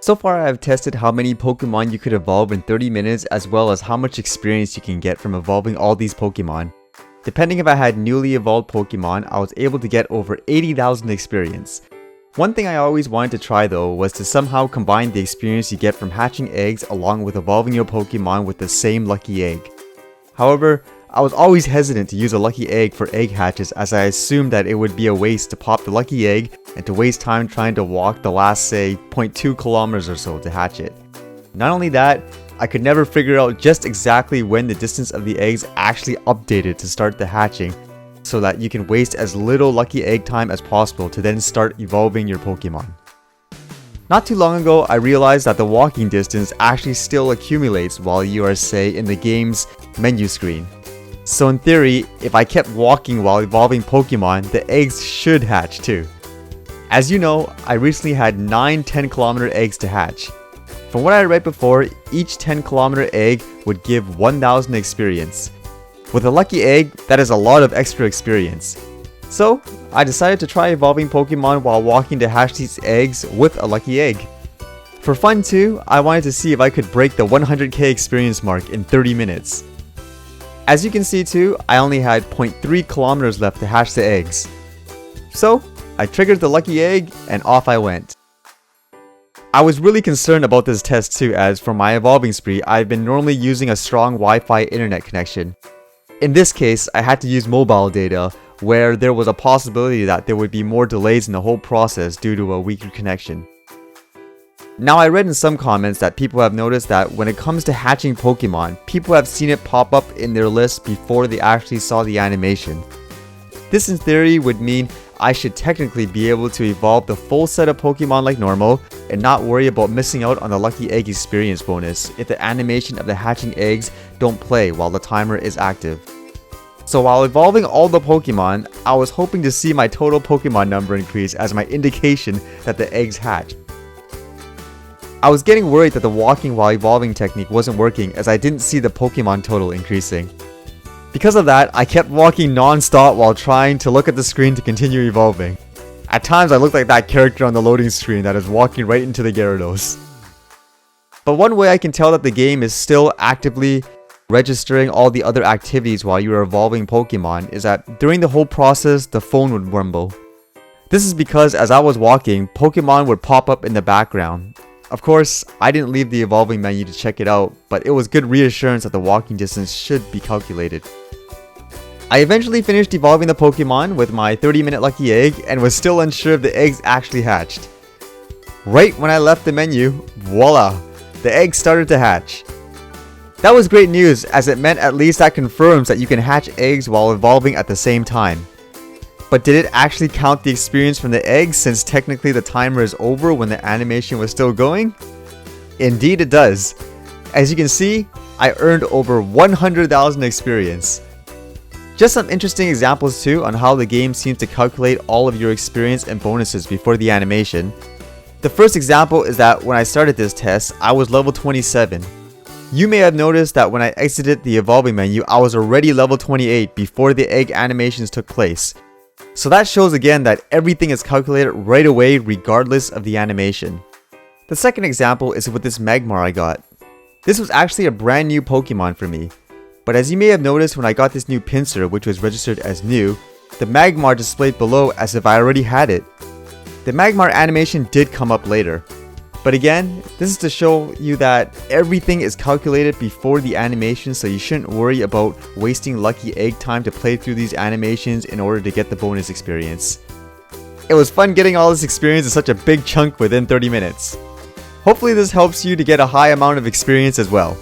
So far I have tested how many Pokemon you could evolve in 30 minutes as well as how much experience you can get from evolving all these Pokemon. Depending if I had newly evolved Pokemon, I was able to get over 80,000 experience. One thing I always wanted to try though was to somehow combine the experience you get from hatching eggs along with evolving your Pokemon with the same lucky egg. However, I was always hesitant to use a lucky egg for egg hatches as I assumed that it would be a waste to pop the lucky egg and to waste time trying to walk the last say 0.2 kilometers or so to hatch it. Not only that, I could never figure out just exactly when the distance of the eggs actually updated to start the hatching so that you can waste as little lucky egg time as possible to then start evolving your Pokemon. Not too long ago, I realized that the walking distance actually still accumulates while you are say in the game's menu screen. So in theory, if I kept walking while evolving Pokemon, the eggs should hatch too. As you know, I recently had 9 10-kilometer eggs to hatch. From what I read before, each 10-kilometer egg would give 1000 experience. With a lucky egg, that is a lot of extra experience. So, I decided to try evolving Pokemon while walking to hatch these eggs with a lucky egg. For fun too, I wanted to see if I could break the 100k experience mark in 30 minutes. As you can see too, I only had 0.3 kilometers left to hatch the eggs. So, I triggered the lucky egg and off I went. I was really concerned about this test too, as for my evolving spree, I've been normally using a strong Wi-Fi internet connection. In this case, I had to use mobile data, where there was a possibility that there would be more delays in the whole process due to a weaker connection. Now I read in some comments that people have noticed that when it comes to hatching Pokemon, people have seen it pop up in their list before they actually saw the animation. This in theory would mean I should technically be able to evolve the full set of Pokemon like normal and not worry about missing out on the lucky egg experience bonus if the animation of the hatching eggs don't play while the timer is active. So while evolving all the Pokemon, I was hoping to see my total Pokemon number increase as my indication that the eggs hatch. I was getting worried that the walking while evolving technique wasn't working as I didn't see the Pokemon total increasing. Because of that, I kept walking non-stop while trying to look at the screen to continue evolving. At times I looked like that character on the loading screen that is walking right into the Gyarados. But one way I can tell that the game is still actively registering all the other activities while you are evolving Pokemon is that during the whole process, the phone would rumble. This is because as I was walking, Pokemon would pop up in the background. Of course, I didn't leave the evolving menu to check it out, but it was good reassurance that the walking distance should be calculated. I eventually finished evolving the Pokemon with my 30-minute lucky egg and was still unsure if the eggs actually hatched. Right when I left the menu, voila, the eggs started to hatch. That was great news as it meant at least that confirms that you can hatch eggs while evolving at the same time. But did it actually count the experience from the eggs since technically the timer is over when the animation was still going? Indeed it does. As you can see, I earned over 100,000 experience. Just some interesting examples too on how the game seems to calculate all of your experience and bonuses before the animation. The first example is that when I started this test, I was level 27. You may have noticed that when I exited the evolving menu, I was already level 28 before the egg animations took place. So that shows again that everything is calculated right away regardless of the animation. The second example is with this Magmar I got. This was actually a brand new Pokemon for me. But as you may have noticed when I got this new Pinsir, which was registered as new, the Magmar displayed below as if I already had it. The Magmar animation did come up later. But again, this is to show you that everything is calculated before the animation, so you shouldn't worry about wasting lucky egg time to play through these animations in order to get the bonus experience. It was fun getting all this experience in such a big chunk within 30 minutes. Hopefully this helps you to get a high amount of experience as well.